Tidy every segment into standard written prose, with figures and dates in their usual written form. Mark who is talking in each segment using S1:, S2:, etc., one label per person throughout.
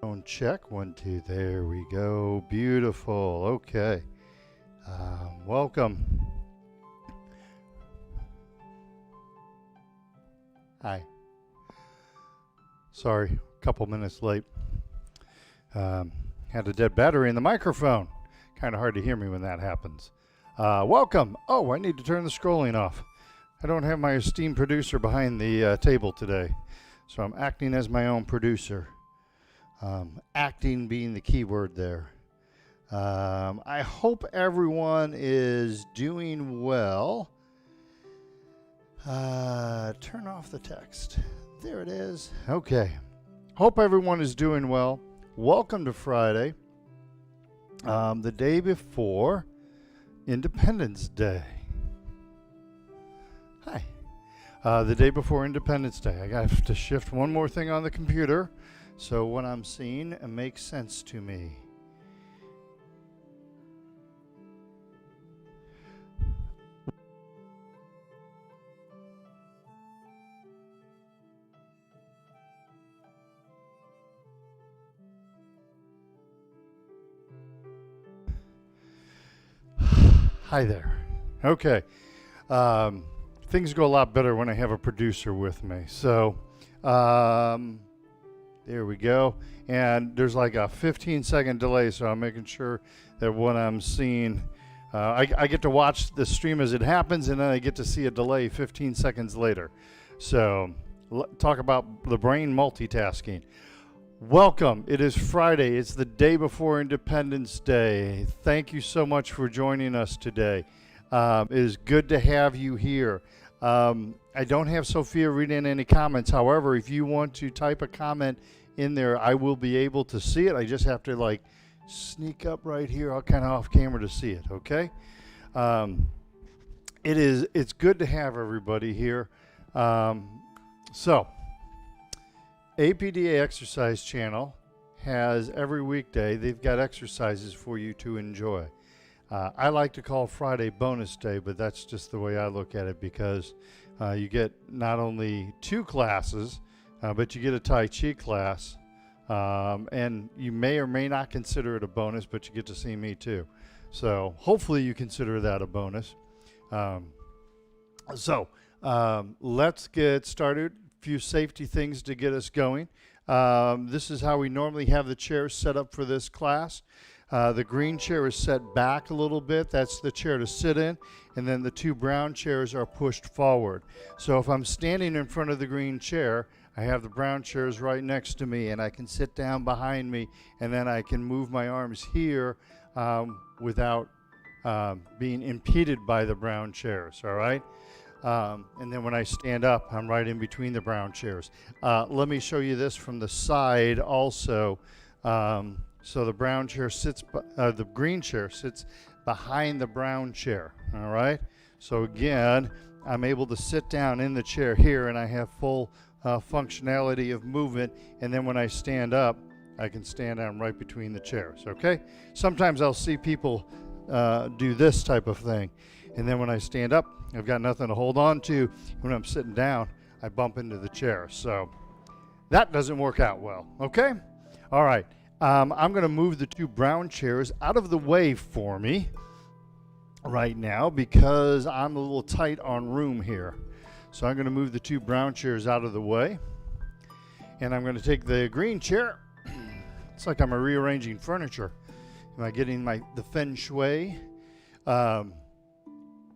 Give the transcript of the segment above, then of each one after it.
S1: Phone check. 1, 2. There we go. Beautiful. Okay. Welcome. Hi. Sorry, a couple minutes late. Had a dead battery in the microphone. Kind of hard to hear me when that happens. Welcome. Oh, I need to turn the scrolling off. I don't have my esteemed producer behind the table today, so I'm acting as my own producer. Acting being the key word there. I hope everyone is doing well. Turn off the text. There it is. Okay. Hope everyone is doing well. Welcome to Friday, the day before Independence Day. Hi. The day before Independence Day. I have to shift one more thing on the computer so what I'm seeing makes sense to me. Hi there. Okay. Things go a lot better when I have a producer with me. So, there we go. And there's like a 15-second delay, so I'm making sure that what I'm seeing, I get to watch the stream as it happens, and then I get to see a delay 15 seconds later. So, talk about the brain multitasking. Welcome. It is Friday. It's the day before Independence Day. Thank you so much for joining us today. It is good to have you here. I don't have Sophia reading any comments. However, if you want to type a comment in there, I will be able to see it. I just have to sneak up right here. I'll kind of off camera to see it. Okay. It's good to have everybody here. APDA Exercise Channel has every weekday, they've got exercises for you to enjoy. I like to call Friday bonus day, but that's just the way I look at it because you get not only 2 classes, but you get a Tai Chi class, and you may or may not consider it a bonus, but you get to see me too. So hopefully you consider that a bonus. Let's get started. Few safety things to get us going. This is how we normally have the chairs set up for this class. The green chair is set back a little bit. That's the chair to sit in. And then the 2 brown chairs are pushed forward. So if I'm standing in front of the green chair, I have the brown chairs right next to me, and I can sit down behind me, and then I can move my arms here without being impeded by the brown chairs, all right? And then when I stand up, I'm right in between the brown chairs. Let me show you this from the side also. So the brown chair sits, the green chair sits behind the brown chair. All right. So again, I'm able to sit down in the chair here, and I have full functionality of movement. And then when I stand up, I can stand down right between the chairs. Okay. Sometimes I'll see people do this type of thing. And then when I stand up, I've got nothing to hold on to. When I'm sitting down, I bump into the chair. So that doesn't work out well. Okay? All right. I'm going to move the 2 brown chairs out of the way for me right now because I'm a little tight on room here. So I'm going to move the 2 brown chairs out of the way. And I'm going to take the green chair. It's like I'm rearranging furniture. Am I getting the feng shui? I'm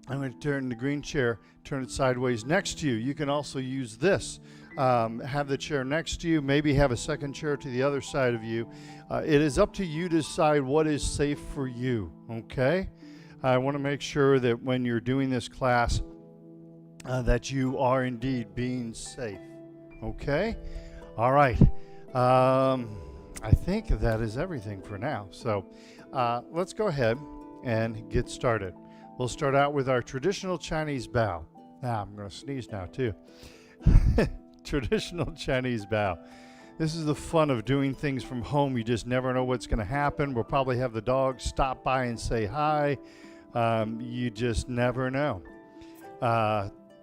S1: going to turn the green chair, turn it sideways next to you. You can also use this. Have the chair next to you, maybe have a second chair to the other side of you. It is up to you to decide what is safe for you, okay? I want to make sure that when you're doing this class that you are indeed being safe, okay? All right. I think that is everything for now. So let's go ahead and get started. We'll start out with our traditional Chinese bow. Now, I'm going to sneeze now, too. Traditional Chinese bow. This is the fun of doing things from home. You just never know what's going to happen. We'll probably have the dog stop by and say hi. You just never know.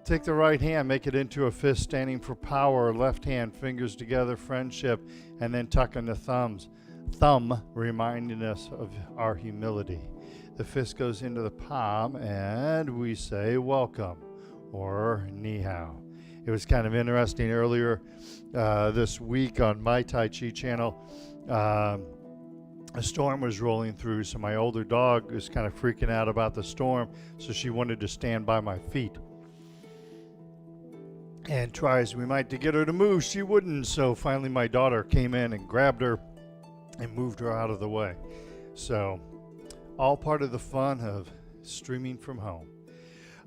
S1: Take the right hand, make it into a fist standing for power. Left hand, fingers together, friendship, and then tuck in the thumbs. Thumb reminding us of our humility. The fist goes into the palm and we say welcome or ni hao. It was kind of interesting earlier this week on my Tai Chi channel. A storm was rolling through, so my older dog was kind of freaking out about the storm, so she wanted to stand by my feet. And try as we might to get her to move, she wouldn't, so finally my daughter came in and grabbed her and moved her out of the way. So, all part of the fun of streaming from home.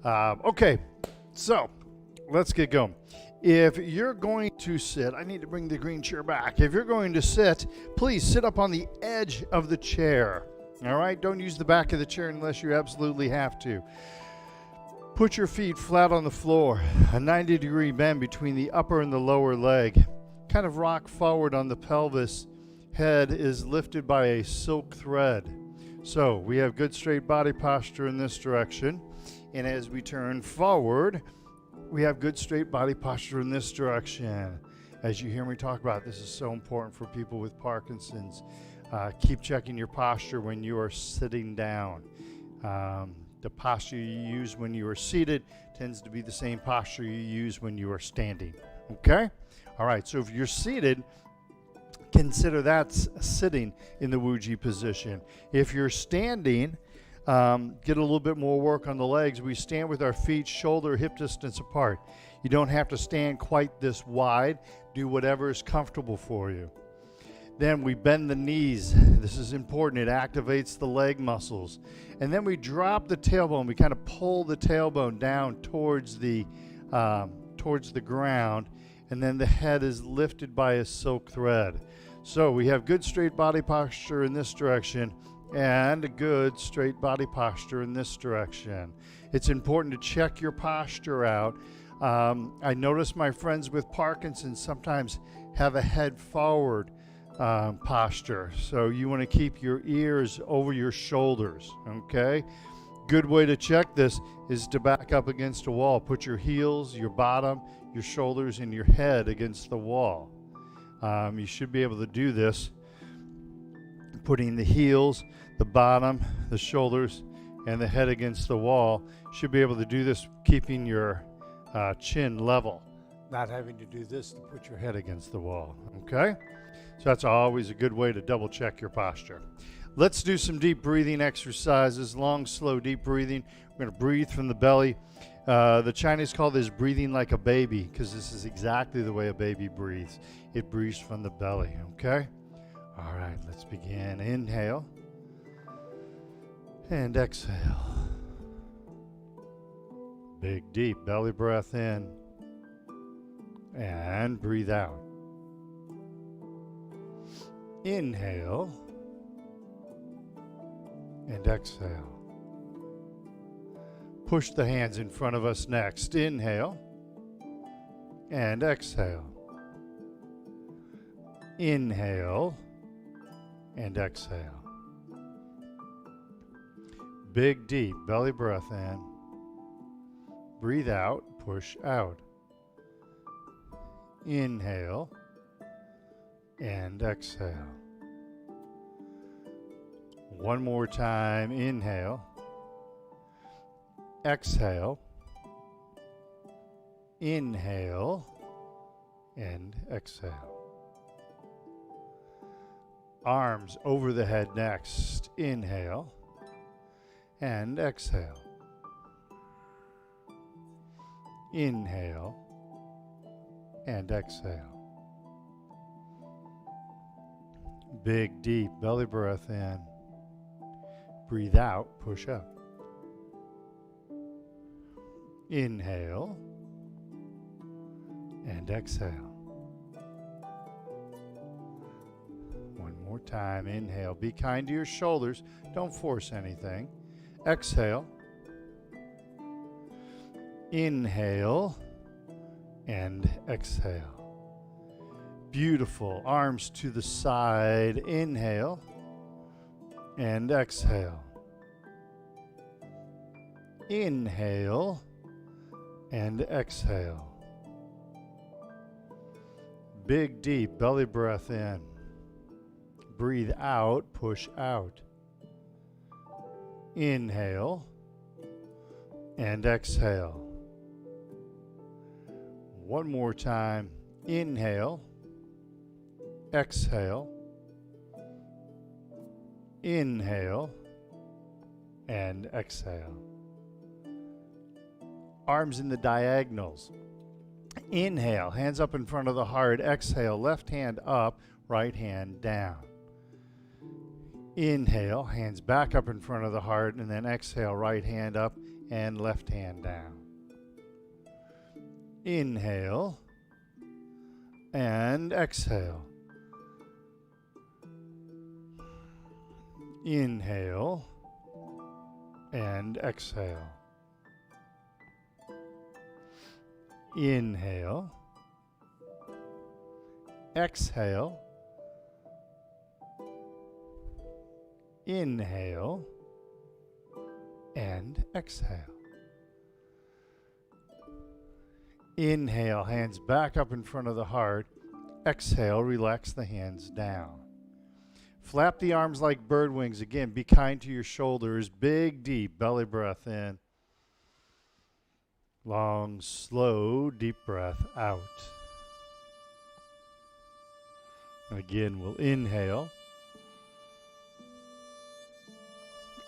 S1: Okay, so let's get going. If you're going to sit, I need to bring the green chair back. If you're going to sit, please sit up on the edge of the chair. All right, don't use the back of the chair unless you absolutely have to. Put your feet flat on the floor, a 90-degree bend between the upper and the lower leg. Kind of rock forward on the pelvis. Head is lifted by a silk thread. So we have good straight body posture in this direction. And as we turn forward, we have good straight body posture in this direction. As you hear me talk about, this is so important for people with Parkinson's. Keep checking your posture when you are sitting down. The posture you use when you are seated tends to be the same posture you use when you are standing. Okay? All right, so if you're seated, consider that sitting in the Wuji position. If you're standing, get a little bit more work on the legs. We stand with our feet shoulder, hip distance apart. You don't have to stand quite this wide. Do whatever is comfortable for you. Then we bend the knees. This is important. It activates the leg muscles. And then we drop the tailbone. We kind of pull the tailbone down towards the ground. And then the head is lifted by a silk thread. So we have good straight body posture in this direction and a good straight body posture in this direction. It's important to check your posture out. I notice my friends with Parkinson's sometimes have a head forward posture. So you want to keep your ears over your shoulders, okay? Good way to check this is to back up against a wall. Put your heels, your bottom, your shoulders, and your head against the wall. You should be able to do this, putting the heels, the bottom, the shoulders, and the head against the wall. Should be able to do this keeping your chin level, not having to do this to put your head against the wall, okay? So that's always a good way to double check your posture. Let's do some deep breathing exercises, long, slow, deep breathing. We're going to breathe from the belly. The Chinese call this breathing like a baby because this is exactly the way a baby breathes. It breathes from the belly, okay? All right, let's begin. Inhale and exhale. Big, deep belly breath in and breathe out. Inhale and exhale. Push the hands in front of us next. Inhale and exhale. Inhale and exhale. Big, deep belly breath in. Breathe out, push out. Inhale and exhale. One more time. Inhale. Exhale. Inhale and exhale. Arms over the head next. Inhale and exhale. Inhale and exhale. Big, deep belly breath in. Breathe out, push up. Inhale and exhale. One more time. Inhale. Be kind to your shoulders. Don't force anything. Exhale. Inhale and exhale. Beautiful. Arms to the side. Inhale and exhale. Inhale and exhale. Big, deep belly breath in. Breathe out, push out. Inhale and exhale. One more time. Inhale, exhale, inhale, and exhale. Arms in the diagonals. Inhale, hands up in front of the heart. Exhale, left hand up, right hand down. Inhale, hands back up in front of the heart, and then exhale, right hand up and left hand down. Inhale and exhale. Inhale and exhale. Inhale, exhale, inhale, and exhale. Inhale, hands back up in front of the heart. Exhale, relax the hands down. Flap the arms like bird wings. Again, be kind to your shoulders. Big, deep belly breath in. Long, slow, deep breath out. And again, we'll inhale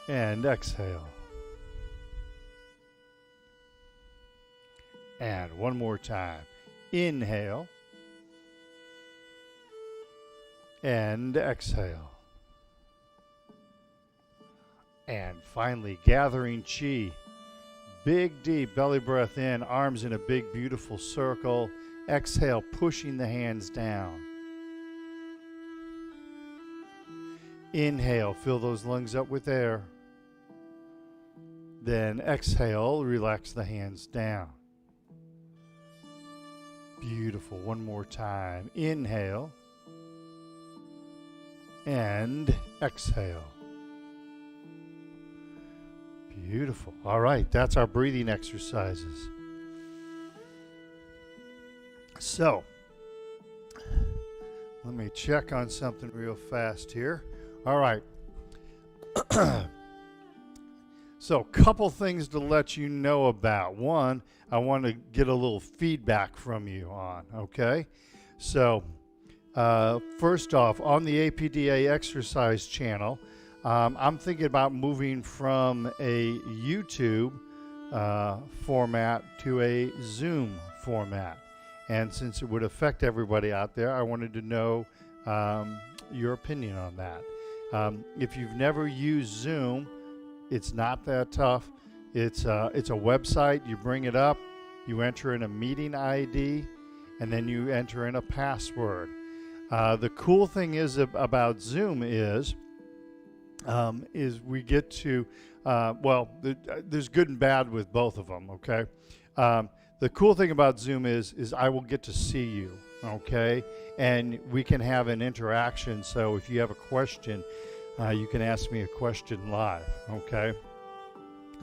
S1: and exhale. And one more time. Inhale and exhale. And finally, gathering chi. Big, deep belly breath in, arms in a big, beautiful circle. Exhale, pushing the hands down. Inhale, fill those lungs up with air. Then exhale, relax the hands down. Beautiful. One more time. Inhale and exhale. Beautiful. All right, that's our breathing exercises. So, let me check on something real fast here. All right. So, a couple things to let you know about. One, I want to get a little feedback from you on, okay? So, first off, on the APDA exercise channel, I'm thinking about moving from a YouTube format to a Zoom format. And since it would affect everybody out there, I wanted to know your opinion on that. If you've never used Zoom, it's not that tough. It's a website. You bring it up, you enter in a meeting ID, and then you enter in a password. The cool thing is about Zoom is we get to, there's good and bad with both of them, okay? The cool thing about Zoom is I will get to see you, okay? And we can have an interaction, so if you have a question, you can ask me a question live, okay?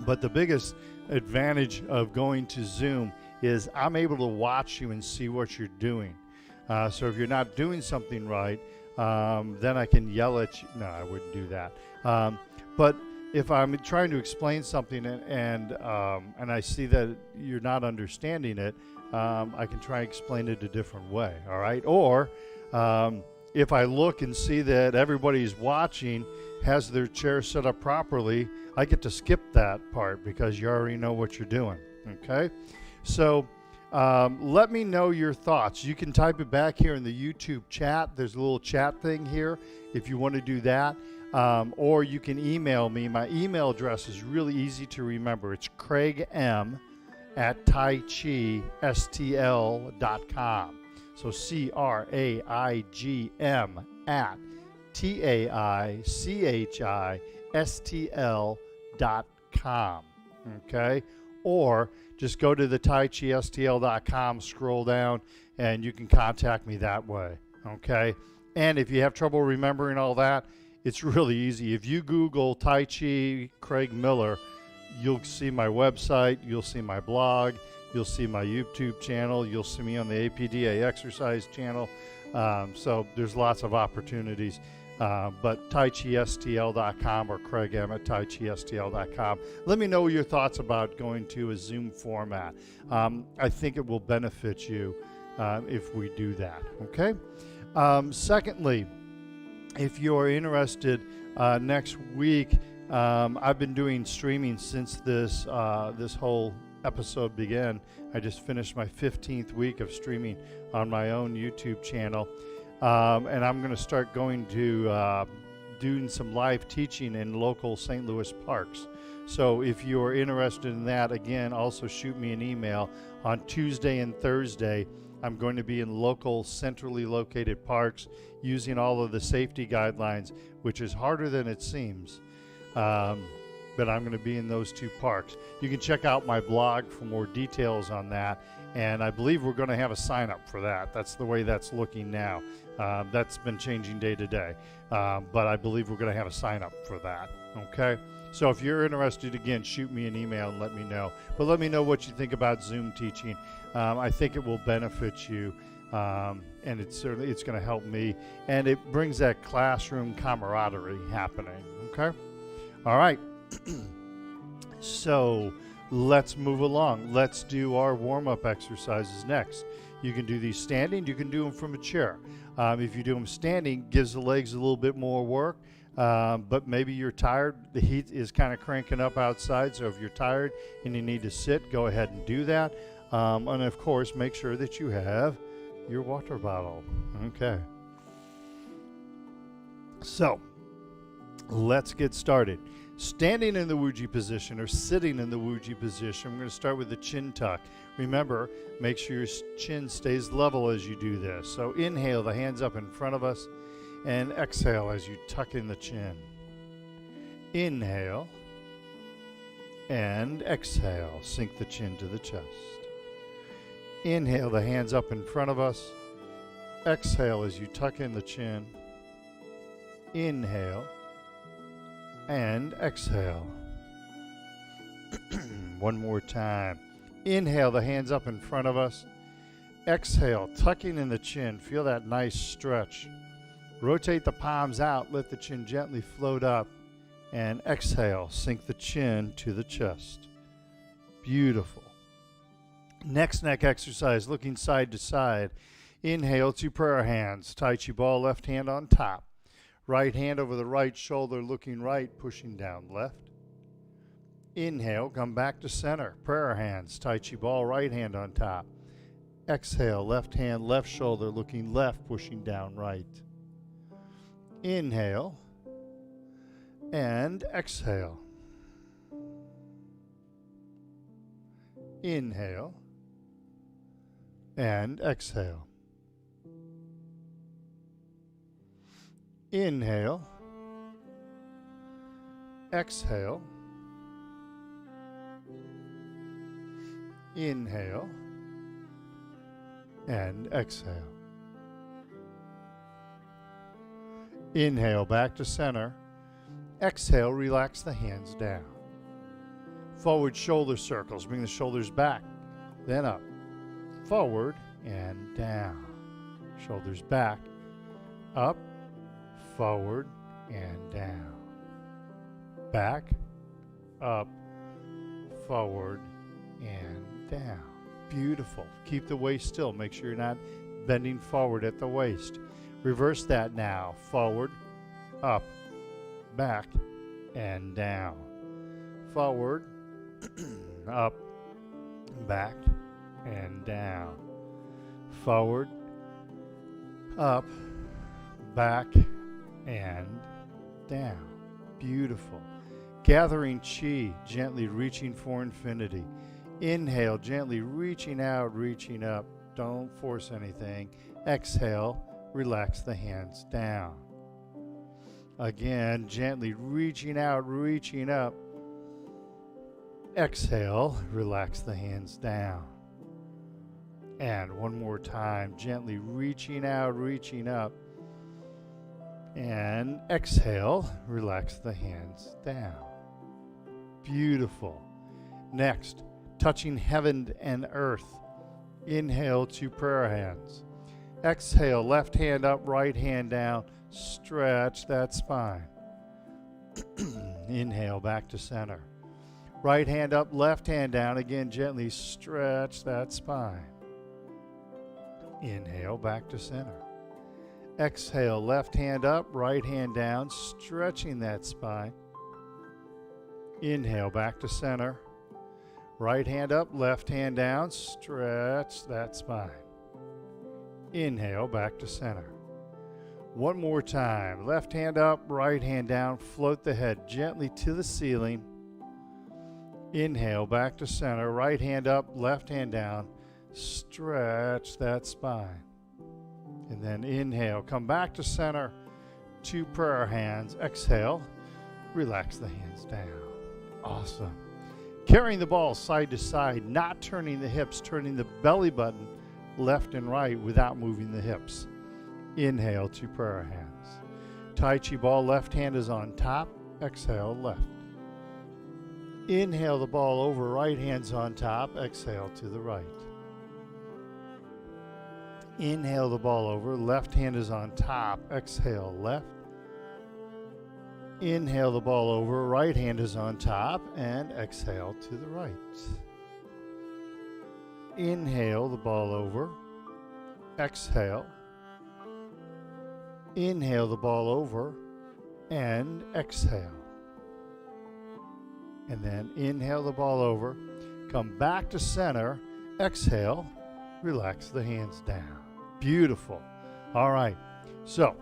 S1: But the biggest advantage of going to Zoom is I'm able to watch you and see what you're doing. So if you're not doing something right, then I can yell at you. No, I wouldn't do that. But if I'm trying to explain something and I see that you're not understanding it, I can try and explain it a different way, all right? Or if I look and see that everybody's watching, has their chair set up properly, I get to skip that part because you already know what you're doing, okay? So let me know your thoughts. You can type it back here in the YouTube chat. There's a little chat thing here if you want to do that. Or you can email me. My email address is really easy to remember. It's craigm@taichistl.com. So CRAIGM@TAICHISTL.com. Okay? Or just go to the taichistl.com, scroll down, and you can contact me that way. Okay? And if you have trouble remembering all that, it's really easy. If you Google Tai Chi Craig Miller, you'll see my website, you'll see my blog, You'll see my YouTube channel. You'll see me on the APDA exercise channel. So there's lots of opportunities. But TaichiSTL.com or Craig M at TaichiSTL.com. Let me know your thoughts about going to a Zoom format. I think it will benefit you if we do that. Okay. Secondly, if you're interested, next week I've been doing streaming since this whole episode began. I just finished my 15th week of streaming on my own YouTube channel. And I'm going to start going to doing some live teaching in local St. Louis parks. So if you're interested in that, again, also shoot me an email. On Tuesday and Thursday, I'm going to be in local, centrally located parks using all of the safety guidelines, which is harder than it seems. But I'm going to be in those two parks. You can check out my blog for more details on that. And I believe we're going to have a sign up for that. That's the way that's looking now. That's been changing day to day. But I believe we're going to have a sign up for that. Okay? So if you're interested, again, shoot me an email and let me know. But let me know what you think about Zoom teaching. I think it will benefit you. And it's going to help me. And it brings that classroom camaraderie happening. Okay? All right. So let's move along. Let's do our warm-up exercises next. You can do these standing. You can do them from a chair. If you do them standing, gives the legs a little bit more work. But maybe you're tired. The heat is kind of cranking up outside. So if you're tired and you need to sit, go ahead and do that. And of course, make sure that you have your water bottle. Okay. So let's get started. Standing in the Wuji position or sitting in the Wuji position, we're going to start with the chin tuck. Remember, make sure your chin stays level as you do this. So inhale, the hands up in front of us, and exhale as you tuck in the chin. Inhale, and exhale, sink the chin to the chest. Inhale, the hands up in front of us. Exhale as you tuck in the chin. Inhale, and exhale. One more time. Inhale, the hands up in front of us. Exhale, tucking in the chin. Feel that nice stretch. Rotate the palms out. Let the chin gently float up. And exhale, sink the chin to the chest. Beautiful. Next neck exercise, looking side to side. Inhale, two prayer hands. Tai Chi ball, left hand on top. Right hand over the right shoulder, looking right, pushing down left. Inhale, come back to center. Prayer hands, Tai Chi ball, right hand on top. Exhale, left hand, left shoulder, looking left, pushing down right. Inhale, and exhale. Inhale, and exhale. Inhale, exhale, inhale, and exhale. Inhale, back to center. Exhale, relax the hands down. Forward shoulder circles, bring the shoulders back, then up. Forward and down. Shoulders back, up, forward and down. Back, up, forward and down. Beautiful. Keep the waist still. Make sure you're not bending forward at the waist. Reverse that now. Forward, up, back, and down. Forward, up, back, and down. Forward, up, back, and down. Beautiful. Gathering chi, gently reaching for infinity. Inhale, gently reaching out, reaching up. Don't force anything. Exhale, relax the hands down. Again, gently reaching out, reaching up. Exhale, relax the hands down. And one more time, gently reaching out, reaching up. And exhale, relax the hands down. Beautiful. Next, touching heaven and earth. Inhale, 2 prayer hands. Exhale, left hand up, right hand down. Stretch that spine. Inhale, back to center. Right hand up, left hand down. Again, gently stretch that spine. Inhale, back to center. Exhale, left hand up, right hand down, stretching that spine. Inhale, back to center. Right hand up, left hand down, stretch that spine. Inhale, back to center. One more time. Left hand up, right hand down, float the head gently to the ceiling. Inhale, back to center. Right hand up, left hand down, stretch that spine. And then inhale, come back to center, 2 prayer hands. Exhale, relax the hands down. Awesome. Carrying the ball side to side, not turning the hips, turning the belly button left and right without moving the hips. Inhale, 2 prayer hands. Tai Chi ball, left hand is on top. Exhale, left. Inhale the ball over, right hand's on top. Exhale to the right. Inhale the ball over, left hand is on top. Exhale, left. Inhale the ball over, right hand is on top, and exhale to the right. Inhale the ball over, exhale. Inhale the ball over, and exhale. And then inhale the ball over, come back to center, exhale, relax the hands down. Beautiful. All right, so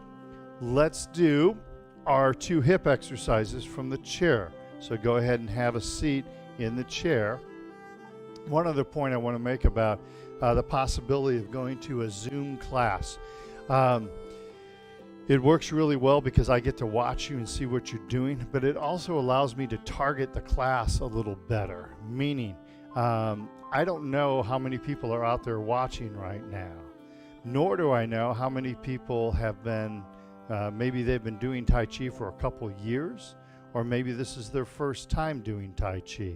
S1: let's do our 2 hip exercises from the chair. So go ahead and have a seat in the chair. One other point I want to make about the possibility of going to a Zoom class. It works really well because I get to watch you and see what you're doing, but it also allows me to target the class a little better. Meaning, I don't know how many people are out there watching right now, nor do I know how many people have been maybe they've been doing Tai Chi for a couple years, or maybe this is their first time doing Tai Chi.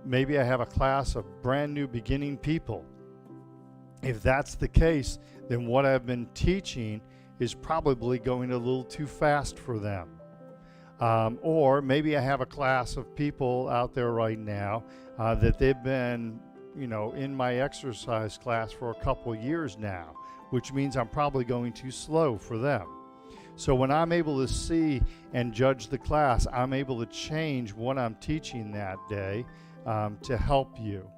S1: Maybe I have a class of brand new beginning people. If that's the case, then what I've been teaching is probably going a little too fast for them. Or maybe I have a class of people out there right now that they've been, in my exercise class for a couple years now, which means I'm probably going too slow for them. So when I'm able to see and judge the class, I'm able to change what I'm teaching that day to help you.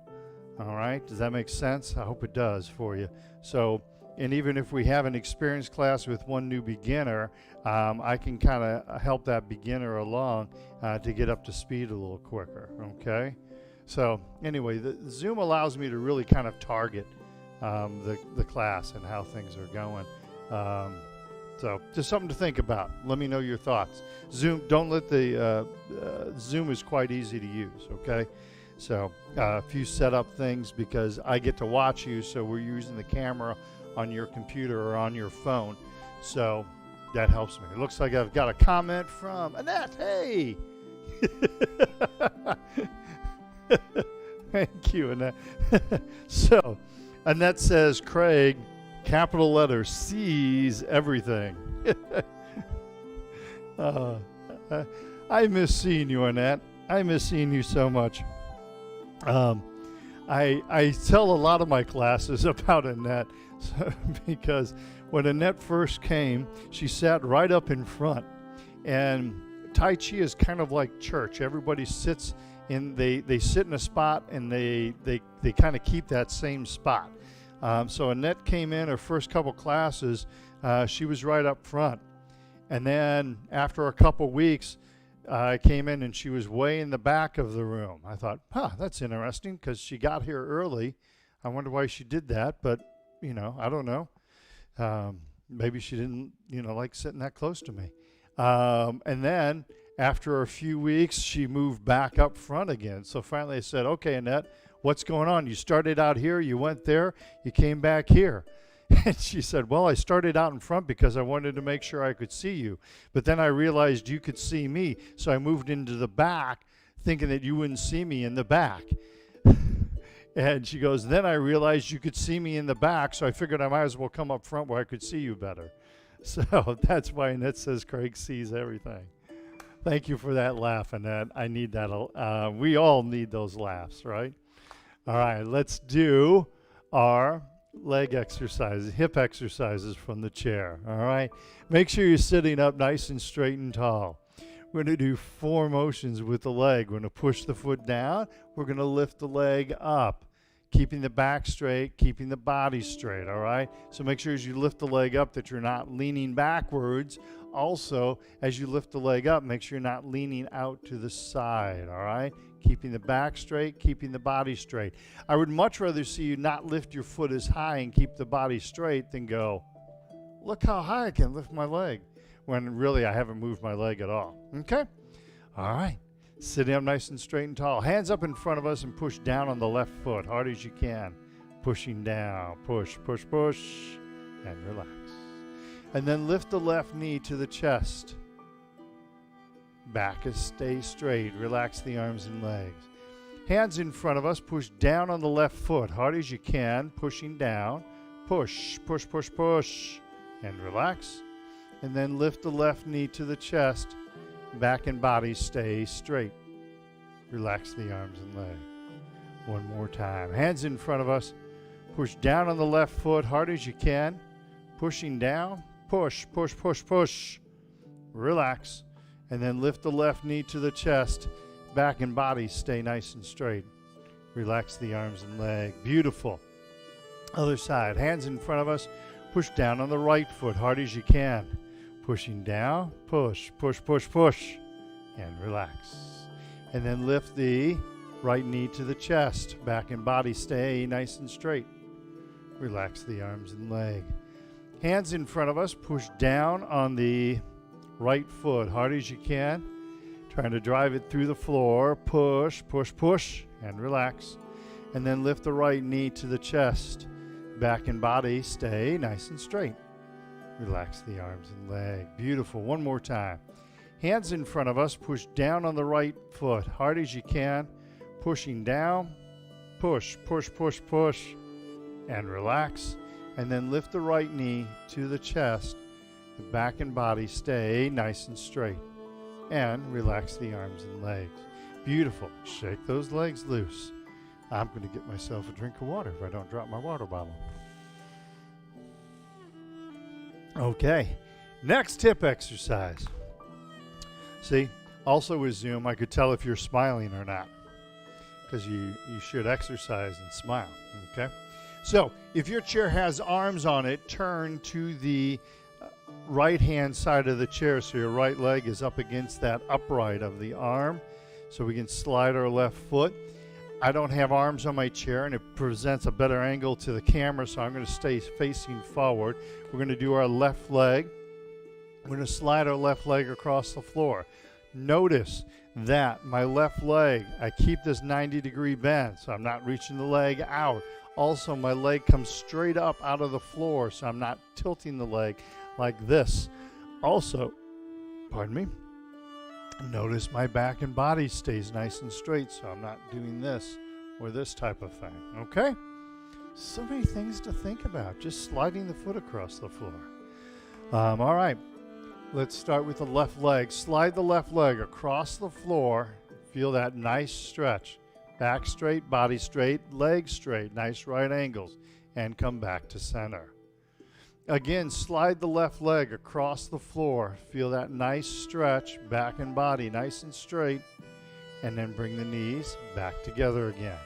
S1: All right, does that make sense? I hope it does for you. So, and even if we have an experienced class with one new beginner, I can kind of help that beginner along to get up to speed a little quicker, okay? So anyway, the Zoom allows me to really kind of target the class and how things are going. So just something to think about. Let me know your thoughts. Zoom, don't let the, Zoom is quite easy to use, okay? So a few setup things because I get to watch you, so we're using the camera on your computer or on your phone. So that helps me. It looks like I've got a comment from Annette. Hey! Thank you, Annette. So Annette says, Craig, capital letter, sees everything. I miss seeing you, Annette. I miss seeing you so much. I tell a lot of my classes about Annette because when Annette first came, she sat right up in front. And Tai Chi is kind of like church. Everybody sits in, they sit in a spot and they kind of keep that same spot. So Annette came in her first couple classes, she was right up front. And then after a couple weeks, I came in and she was way in the back of the room. I thought, that's interesting because she got here early. I wonder why she did that, but, I don't know. Maybe she didn't, like sitting that close to me. And then after a few weeks, she moved back up front again. So finally I said, okay, Annette, what's going on? You started out here, you went there, you came back here. And she said, well, I started out in front because I wanted to make sure I could see you. But then I realized you could see me, so I moved into the back thinking that you wouldn't see me in the back. And she goes, then I realized you could see me in the back, so I figured I might as well come up front where I could see you better. So that's why Annette says Craig sees everything. Thank you for that laugh, Annette. I need that. We all need those laughs, right? All right, let's do our leg exercises, hip exercises from the chair. All right, make sure you're sitting up nice and straight and tall. We're going to do 4 motions with the leg. We're going to push the foot down. We're going to lift the leg up, keeping the back straight, keeping the body straight, all right? So make sure as you lift the leg up that you're not leaning backwards. Also, as you lift the leg up, make sure you're not leaning out to the side, all right? Keeping the back straight, keeping the body straight. I would much rather see you not lift your foot as high and keep the body straight than go, look how high I can lift my leg, when really I haven't moved my leg at all. Okay? All right. Sitting up nice and straight and tall. Hands up in front of us and push down on the left foot, hard as you can. Pushing down. Push, push, push. And relax. And then lift the left knee to the chest. Back is stay straight. Relax the arms and legs. Hands in front of us. Push down on the left foot, hard as you can. Pushing down. Push, push, push, push. And relax. And then lift the left knee to the chest. Back and body stay straight. Relax the arms and legs. One more time. Hands in front of us. Push down on the left foot, hard as you can. Pushing down. Push, push, push, push. Relax. And then lift the left knee to the chest. Back and body stay nice and straight. Relax the arms and leg. Beautiful. Other side. Hands in front of us. Push down on the right foot, hard as you can. Pushing down, push, push, push, push, and relax. And then lift the right knee to the chest. Back and body stay nice and straight. Relax the arms and leg. Hands in front of us. Push down on the right foot, hard as you can. Trying to drive it through the floor. Push, push, push, and relax. And then lift the right knee to the chest. Back and body stay nice and straight. Relax the arms and leg. Beautiful. One more time. Hands in front of us. Push down on the right foot, hard as you can. Pushing down. Push, push, push, push. And relax. And then lift the right knee to the chest. The back and body stay nice and straight. And relax the arms and legs. Beautiful. Shake those legs loose. I'm going to get myself a drink of water if I don't drop my water bottle. Okay, next hip exercise. See, also with Zoom, I could tell if you're smiling or not, because you should exercise and smile, okay? So, if your chair has arms on it, turn to the right-hand side of the chair so your right leg is up against that upright of the arm, so we can slide our left foot. I don't have arms on my chair, and it presents a better angle to the camera, so I'm going to stay facing forward. We're going to do our left leg. We're going to slide our left leg across the floor. Notice that my left leg, I keep this 90-degree bend, so I'm not reaching the leg out. Also, my leg comes straight up out of the floor, so I'm not tilting the leg like this. Also, pardon me, notice my back and body stays nice and straight, so I'm not doing this or this type of thing, okay? So many things to think about, just sliding the foot across the floor. All right, let's start with the left leg. Slide the left leg across the floor. Feel that nice stretch. Back straight, body straight, leg straight, nice right angles, and come back to center. Again, slide the left leg across the floor. Feel that nice stretch, back and body nice and straight, and then bring the knees back together again.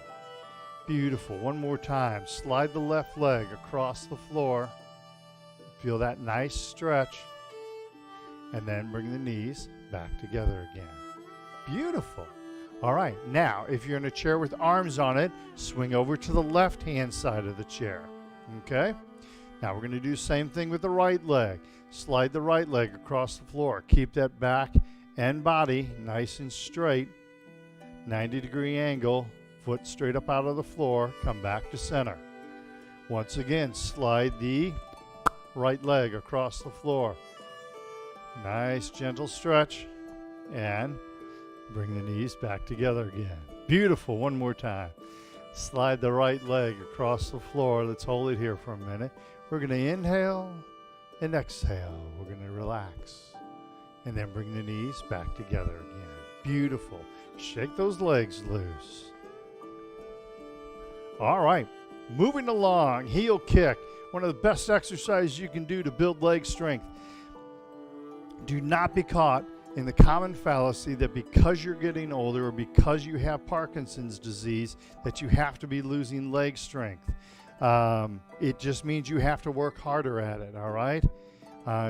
S1: Beautiful. One more time. Slide the left leg across the floor. Feel that nice stretch, and then bring the knees back together again. Beautiful. All right, now, if you're in a chair with arms on it, swing over to the left-hand side of the chair, okay? Now we're going to do the same thing with the right leg. Slide the right leg across the floor. Keep that back and body nice and straight. 90-degree angle, foot straight up out of the floor. Come back to center. Once again, slide the right leg across the floor. Nice gentle stretch and bring the knees back together again. Beautiful. One more time. Slide the right leg across the floor. Let's hold it here for a minute. We're going to inhale and exhale. We're going to relax. And then bring the knees back together again. Beautiful. Shake those legs loose. All right. Moving along. Heel kick. One of the best exercises you can do to build leg strength. Do not be caught in the common fallacy that because you're getting older or because you have Parkinson's disease that you have to be losing leg strength. It just means you have to work harder at it, all right?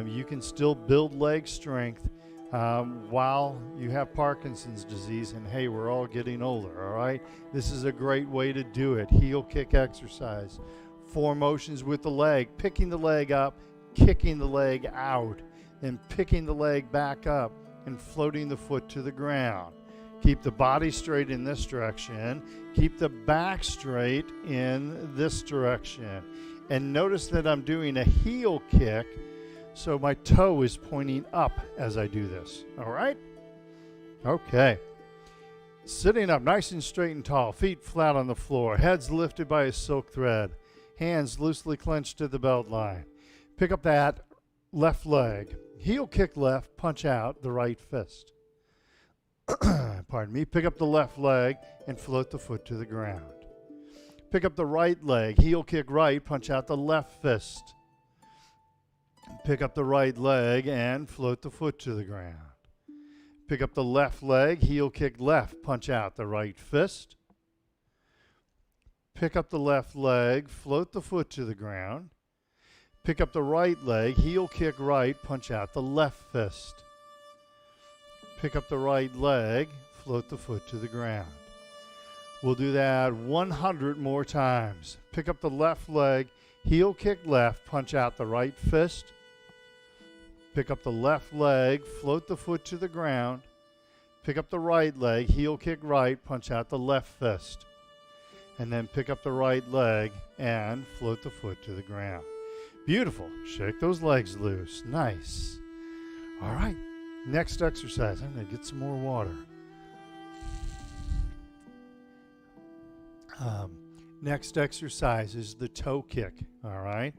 S1: You can still build leg strength while you have Parkinson's disease, and hey, we're all getting older, all right? This is a great way to do it. Heel kick exercise. 4 motions with the leg, picking the leg up, kicking the leg out, and picking the leg back up and floating the foot to the ground. Keep the body straight in this direction. Keep the back straight in this direction. And notice that I'm doing a heel kick, so my toe is pointing up as I do this. All right? Okay. Sitting up nice and straight and tall, feet flat on the floor, heads lifted by a silk thread, hands loosely clenched to the belt line. Pick up that left leg. Heel kick left, punch out the right fist. Pardon me. Pick up the left leg and float the foot to the ground. Pick up the right leg. Heel kick right, punch out the left fist. Pick up the right leg and float the foot to the ground. Pick up the left leg. Heel kick left, punch out the right fist. Pick up the left leg, float the foot to the ground. Pick up the right leg, heel kick right, punch out the left fist. Pick up the right leg, float the foot to the ground. We'll do that 100 more times. Pick up the left leg, heel kick left, punch out the right fist. Pick up the left leg, float the foot to the ground. Pick up the right leg, heel kick right, punch out the left fist. And then pick up the right leg and float the foot to the ground. Beautiful. Shake those legs loose. Nice. All right. Next exercise. I'm going to get some more water. Next exercise is the toe kick. All right.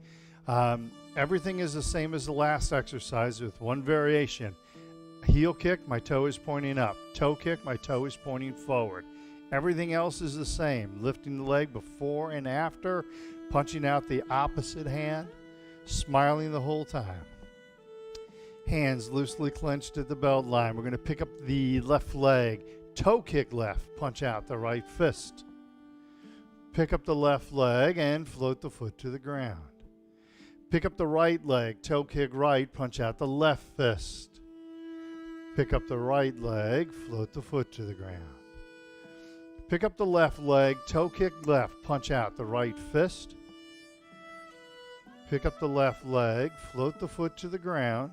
S1: Everything is the same as the last exercise with one variation. Heel kick, my toe is pointing up. Toe kick, my toe is pointing forward. Everything else is the same. Lifting the leg before and after, punching out the opposite hand, smiling the whole time. Hands loosely clenched at the belt line. We're going to pick up the left leg. Toe kick left, punch out the right fist. Pick up the left leg and float the foot to the ground. Pick up the right leg. Toe kick right, punch out the left fist. Pick up the right leg, float the foot to the ground. Pick up the left leg, toe kick left, punch out the right fist. Pick up the left leg, float the foot to the ground.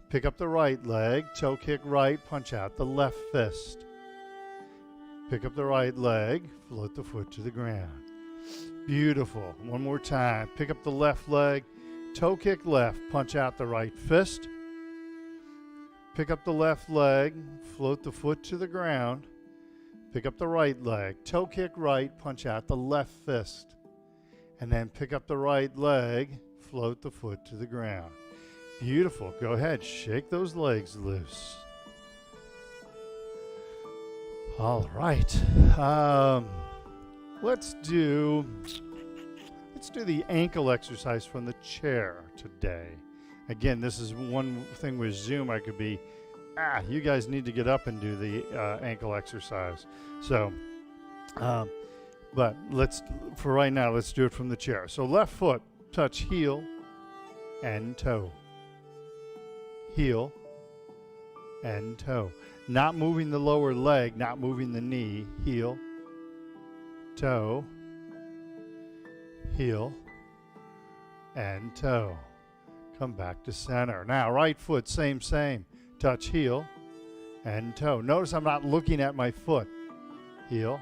S1: Pick up the right leg, toe kick right, punch out the left fist. Pick up the right leg, float the foot to the ground. Beautiful. One more time. Pick up the left leg, toe kick left, punch out the right fist. Pick up the left leg, float the foot to the ground. Pick up the right leg, toe kick right, punch out the left fist. And then pick up the right leg, float the foot to the ground. Beautiful. Go ahead, shake those legs loose. All right. Let's do the ankle exercise from the chair today. Again, this is one thing with Zoom. I could be, you guys need to get up and do the ankle exercise. So, but for right now, let's do it from the chair. So left foot, touch heel and toe. Heel and toe. Not moving the lower leg, not moving the knee. Heel, toe, heel, and toe. Come back to center. Now, right foot, same. Touch heel and toe. Notice I'm not looking at my foot. Heel,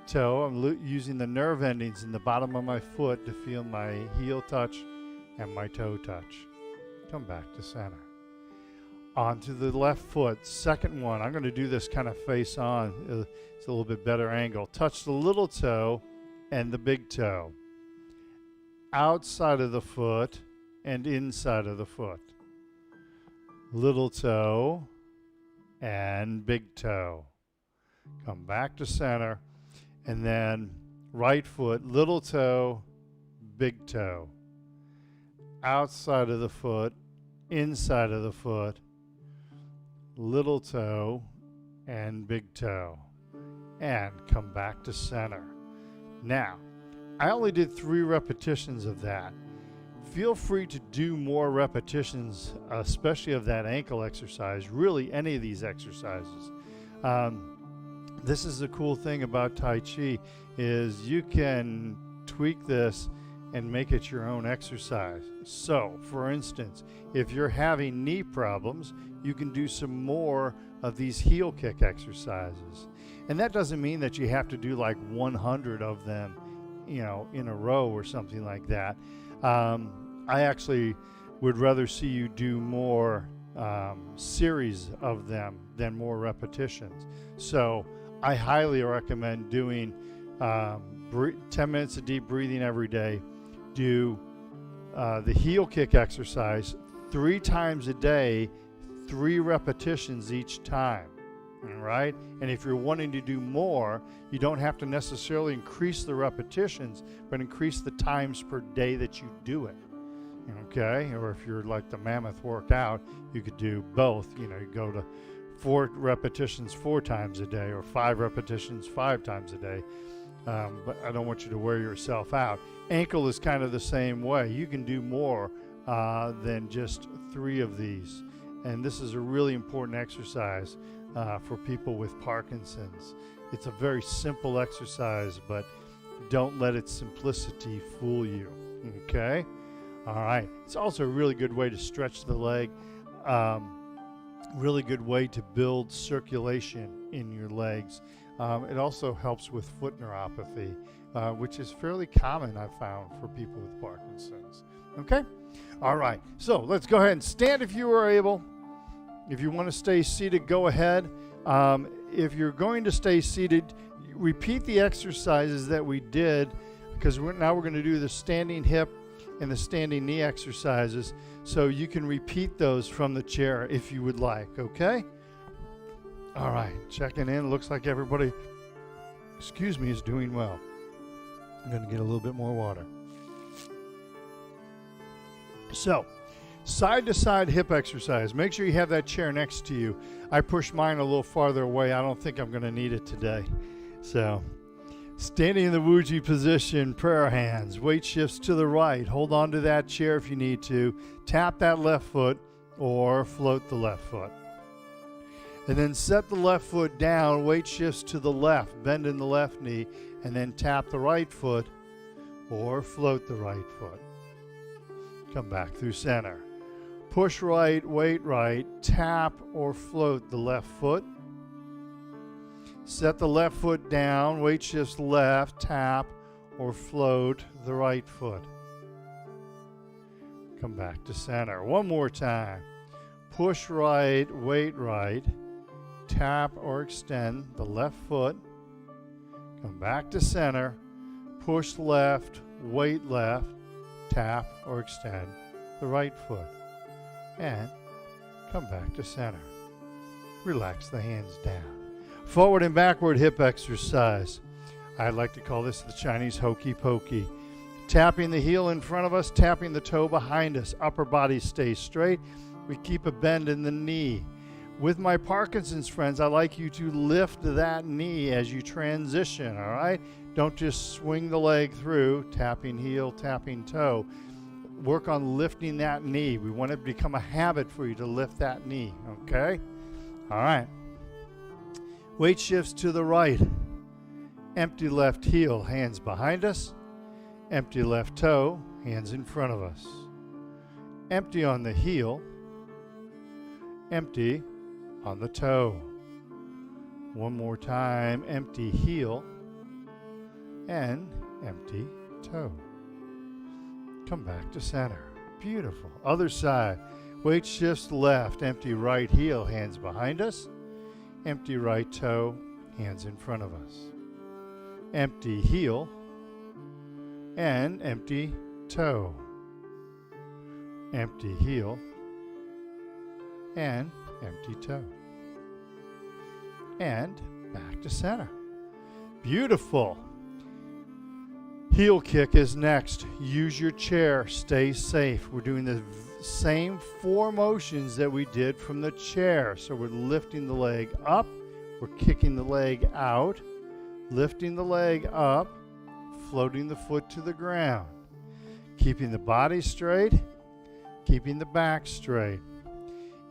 S1: toe. I'm using the nerve endings in the bottom of my foot to feel my heel touch and my toe touch. Come back to center. onto the left foot. Second one, I'm going to do this kind of face on. It's a little bit better angle. Touch the little toe and the big toe. Outside of the foot and inside of the foot. Little toe and big toe. Come back to center. And then right foot, little toe, big toe. Outside of the foot, inside of the foot, little toe and big toe. And come back to center. Now, I only did 3 repetitions of that. Feel free to do more repetitions, especially of that ankle exercise, really any of these exercises. This is the cool thing about Tai Chi, is you can tweak this and make it your own exercise. So, for instance, if you're having knee problems, you can do some more of these heel kick exercises. And that doesn't mean that you have to do like 100 of them, in a row or something like that. I actually would rather see you do more series of them than more repetitions. So I highly recommend doing 10 minutes of deep breathing every day. Do the heel kick exercise 3 times a day, 3 repetitions each time. All right? And if you're wanting to do more, you don't have to necessarily increase the repetitions, but increase the times per day that you do it. Okay? Or if you're like the mammoth workout, you could do both. You go to 4 repetitions 4 times a day, or 5 repetitions 5 times a day. But I don't want you to wear yourself out. Ankle is kind of the same way. You can do more than just 3 of these. And this is a really important exercise for people with Parkinson's. It's a very simple exercise, but don't let its simplicity fool you. Okay? All right. It's also a really good way to stretch the leg. Really good way to build circulation in your legs. It also helps with foot neuropathy, which is fairly common, I've found, for people with Parkinson's. Okay? All right. So let's go ahead and stand if you are able. If you want to stay seated, go ahead. If you're going to stay seated, repeat the exercises that we did, because now we're going to do the standing hip and the standing knee exercises, so you can repeat those from the chair if you would like, okay? All right, checking in. Looks like everybody, is doing well. I'm going to get a little bit more water. So, side to side hip exercise. Make sure you have that chair next to you. I pushed mine a little farther away. I don't think I'm going to need it today. So, standing in the Wuji position, prayer hands, weight shifts to the right. Hold on to that chair if you need to. Tap that left foot or float the left foot. And then set the left foot down, weight shifts to the left, bend in the left knee, and then tap the right foot or float the right foot. Come back through center. Push right, weight right, tap or float the left foot. Set the left foot down, weight shifts left, tap or float the right foot. Come back to center. One more time. Push right, weight right, tap or extend the left foot. Come back to center. Push left, weight left, tap or extend the right foot. And come back to center. Relax the hands down. Forward and backward hip exercise. I like to call this the Chinese Hokey-Pokey. Tapping the heel in front of us, tapping the toe behind us. Upper body stays straight. We keep a bend in the knee. With my Parkinson's friends, I like you to lift that knee as you transition, all right? Don't just swing the leg through, tapping heel, tapping toe. Work on lifting that knee. We want it to become a habit for you to lift that knee, okay? All right. Weight shifts to the right. Empty left heel, hands behind us. Empty left toe, hands in front of us. Empty on the heel. Empty on the toe. One more time, empty heel and empty toe. Come back to center. Beautiful. Other side. Weight shifts left, empty right heel, hands behind us. Empty right toe, hands in front of us. Empty heel and empty toe. Empty heel and empty toe. And back to center. Beautiful. Heel kick is next. Use your chair. Stay safe. We're doing the same 4 motions that we did from the chair. So we're lifting the leg up. We're kicking the leg out. Lifting the leg up. Floating the foot to the ground. Keeping the body straight. Keeping the back straight.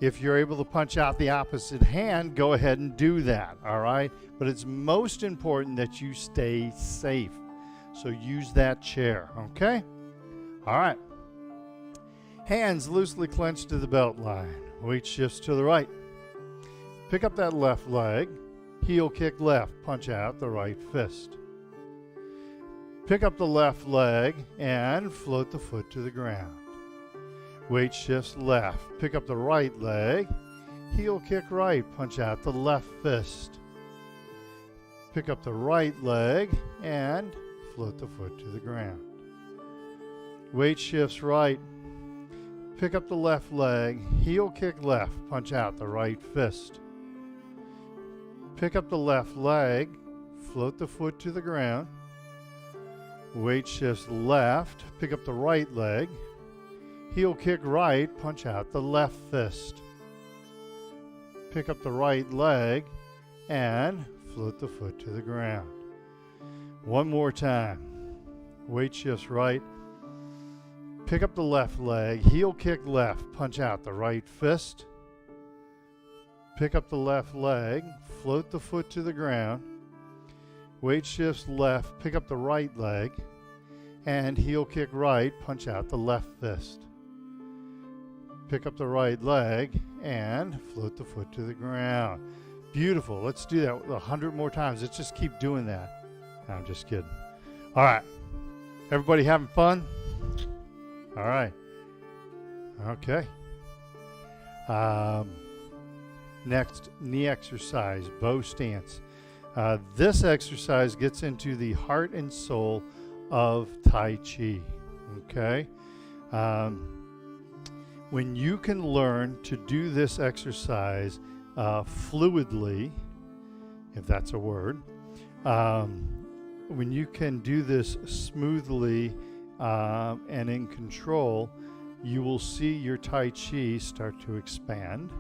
S1: If you're able to punch out the opposite hand, go ahead and do that, all right? But it's most important that you stay safe. So use that chair, okay? All right. Hands loosely clenched to the belt line. Weight shifts to the right. Pick up that left leg. Heel kick left. Punch out the right fist. Pick up the left leg and float the foot to the ground. Weight shifts left. Pick up the right leg. Heel kick right. Punch out the left fist. Pick up the right leg and float the foot to the ground. Weight shifts right. Pick up the left leg. Heel kick left. Punch out the right fist. Pick up the left leg. Float the foot to the ground. Weight shifts left. Pick up the right leg. Heel kick right, punch out the left fist. Pick up the right leg and float the foot to the ground. One more time. Weight shifts right. Pick up the left leg, heel kick left, punch out the right fist. Pick up the left leg, float the foot to the ground. Weight shifts left, pick up the right leg, and heel kick right, punch out the left fist. Pick up the right leg and float the foot to the ground. Beautiful. Let's do that 100 more times. Let's just keep doing that. No, I'm just kidding. All right. Everybody having fun? All right. Okay. Next, knee exercise, bow stance. This exercise gets into the heart and soul of Tai Chi. Okay? When you can learn to do this exercise fluidly, if that's a word, when you can do this smoothly and in control, you will see your Tai Chi start to expand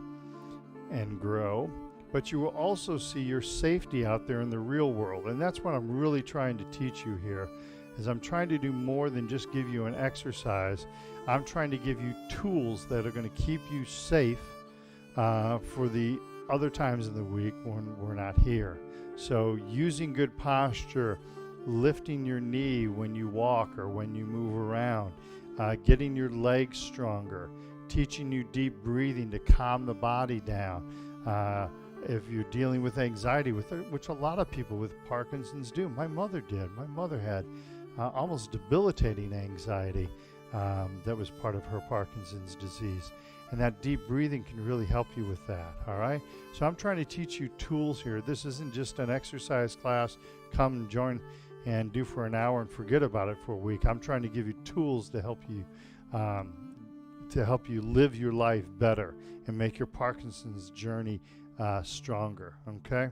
S1: and grow, but you will also see your safety out there in the real world. And that's what I'm really trying to teach you here, is I'm trying to do more than just give you an exercise. I'm trying to give you tools that are going to keep you safe for the other times in the week when we're not here. So using good posture, lifting your knee when you walk or when you move around, getting your legs stronger, teaching you deep breathing to calm the body down. If you're dealing with anxiety, which a lot of people with Parkinson's do. My mother did. My mother had almost debilitating anxiety that was part of her Parkinson's disease. And that deep breathing can really help you with that, all right? So I'm trying to teach you tools here. This isn't just an exercise class. Come and join and do for an hour and forget about it for a week. I'm trying to give you tools to help you live your life better and make your Parkinson's journey stronger, okay?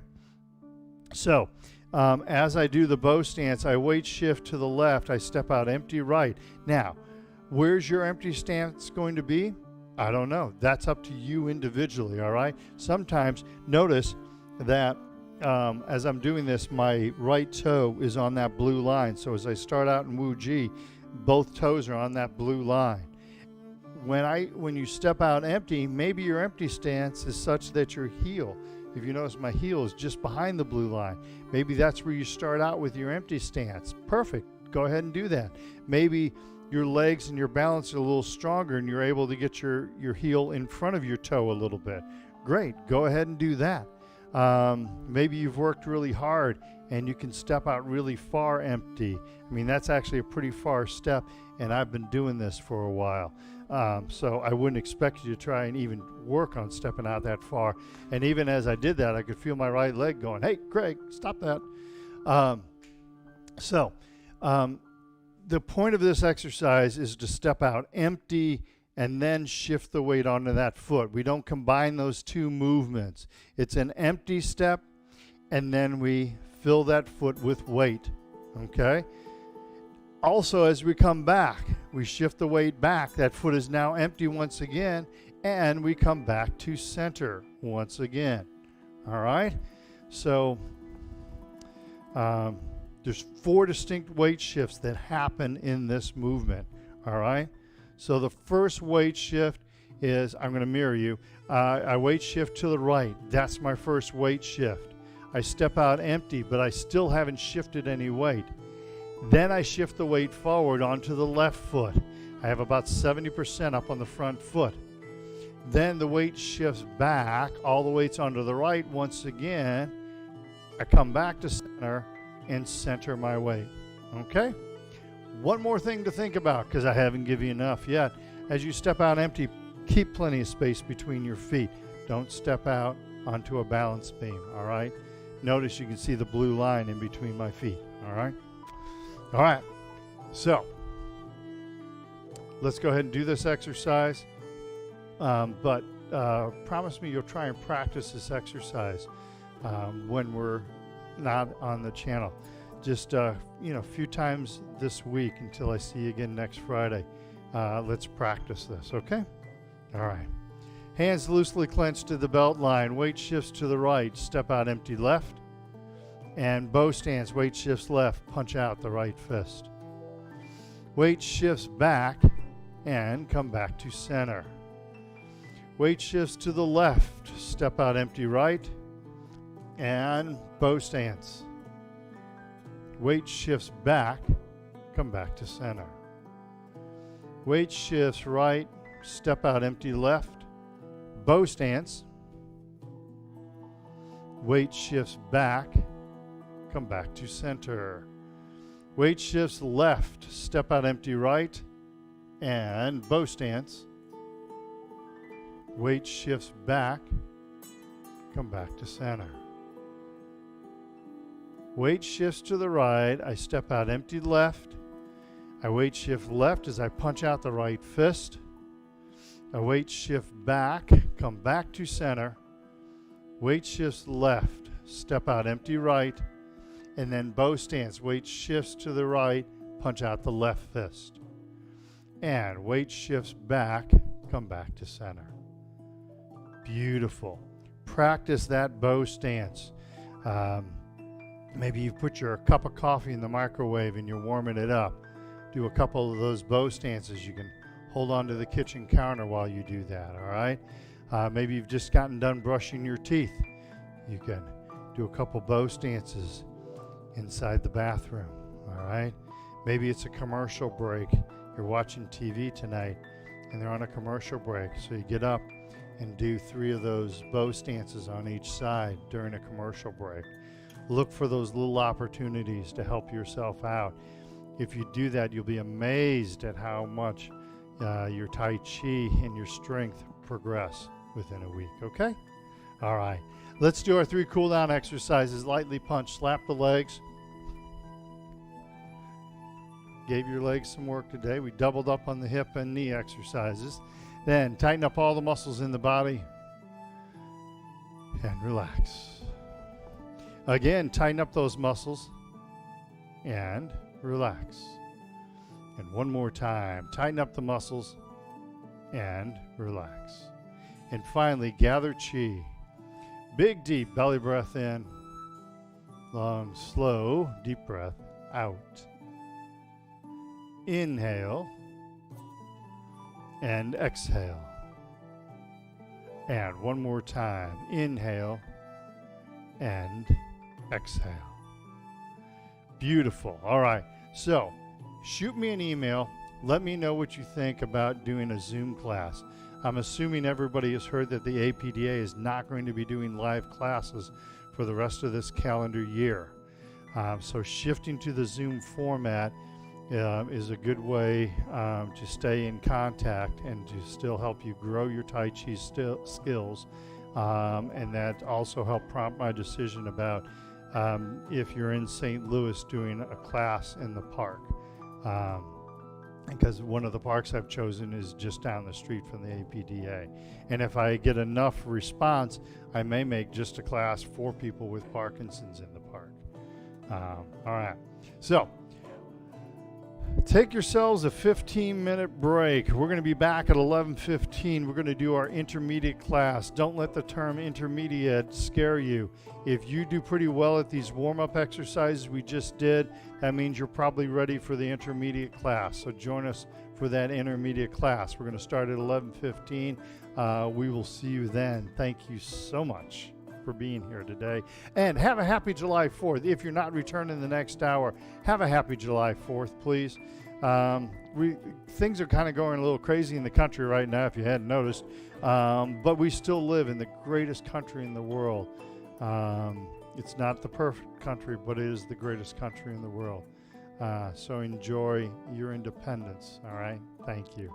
S1: So as I do the bow stance, I weight shift to the left. I step out empty right. Now, where's your empty stance going to be? I don't know. That's up to you individually, all right? Sometimes notice that as I'm doing this, my right toe is on that blue line. So as I start out in Wu Ji, both toes are on that blue line. When you step out empty, maybe your empty stance is such that your heel, if you notice my heel is just behind the blue line, maybe that's where you start out with your empty stance. Perfect. Go ahead and do that. Maybe your legs and your balance are a little stronger and you're able to get your heel in front of your toe a little bit. Great. Go ahead and do that. Maybe you've worked really hard and you can step out really far empty. I mean, that's actually a pretty far step, and I've been doing this for a while. So I wouldn't expect you to try and even work on stepping out that far. And even as I did that, I could feel my right leg going, hey, Craig, stop that. The point of this exercise is to step out empty and then shift the weight onto that foot. We don't combine those two movements. It's an empty step, and then we fill that foot with weight, okay? Also, as we come back, we shift the weight back. That foot is now empty once again, and we come back to center once again, all right? So there's 4 distinct weight shifts that happen in this movement, all right? So the first weight shift is, I'm going to mirror you. I weight shift to the right. That's my first weight shift. I step out empty, but I still haven't shifted any weight. Then I shift the weight forward onto the left foot. I have about 70% up on the front foot. Then the weight shifts back, all the weight's onto the right once again. I come back to center and center my weight, okay? One more thing to think about, because I haven't given you enough yet. As you step out empty, keep plenty of space between your feet. Don't step out onto a balance beam, all right? Notice you can see the blue line in between my feet, all right? All right, so let's go ahead and do this exercise. But promise me you'll try and practice this exercise when we're not on the channel. Just a few times this week until I see you again next Friday. Let's practice this, okay? All right. Hands loosely clenched to the belt line. Weight shifts to the right. Step out empty left. And bow stance. Weight shifts left. Punch out the right fist. Weight shifts back and come back to center. Weight shifts to the left. Step out empty right. And bow stance. Weight shifts back, come back to center. Weight shifts right, step out empty left, bow stance. Weight shifts back, come back to center. Weight shifts left, step out empty right, and bow stance. Weight shifts back, come back to center. Weight shifts to the right. I step out empty left. I weight shift left as I punch out the right fist. I weight shift back, come back to center. Weight shifts left, step out empty right, and then bow stance. Weight shifts to the right, punch out the left fist. And weight shifts back, come back to center. Beautiful. Practice that bow stance. Maybe you've put your cup of coffee in the microwave and you're warming it up. Do a couple of those bow stances. You can hold on to the kitchen counter while you do that, all right? Maybe you've just gotten done brushing your teeth. You can do a couple bow stances inside the bathroom, all right? Maybe it's a commercial break. You're watching TV tonight and they're on a commercial break. So you get up and do 3 of those bow stances on each side during a commercial break. Look for those little opportunities to help yourself out. If you do that, you'll be amazed at how much your Tai Chi and your strength progress within a week, okay? All right, let's do our 3 cool down exercises. Lightly punch, slap the legs. Gave your legs some work today. We doubled up on the hip and knee exercises. Then tighten up all the muscles in the body and relax. Again, tighten up those muscles and relax. And one more time, tighten up the muscles and relax. And finally, gather chi. Big, deep belly breath in. Long, slow, deep breath out. Inhale and exhale. And one more time, inhale and exhale. Beautiful. All right. So shoot me an email. Let me know what you think about doing a Zoom class. I'm assuming everybody has heard that the APDA is not going to be doing live classes for the rest of this calendar year. So shifting to the Zoom format is a good way to stay in contact and to still help you grow your Tai Chi skills. And that also helped prompt my decision about if you're in St. Louis doing a class in the park. Because one of the parks I've chosen is just down the street from the APDA. And if I get enough response, I may make just a class for people with Parkinson's in the park. All right. So take yourselves a 15-minute break. We're going to be back at 11:15. We're going to do our intermediate class. Don't let the term intermediate scare you. If you do pretty well at these warm-up exercises we just did, that means you're probably ready for the intermediate class. So join us for that intermediate class. We're going to start at 11:15. We will see you then. Thank you so much for being here today. And have a happy July 4th. If you're not returning the next hour, have a happy July 4th, please. Things are kind of going a little crazy in the country right now, if you hadn't noticed. But we still live in the greatest country in the world. It's not the perfect country, but it is the greatest country in the world. So enjoy your independence, all right? Thank you.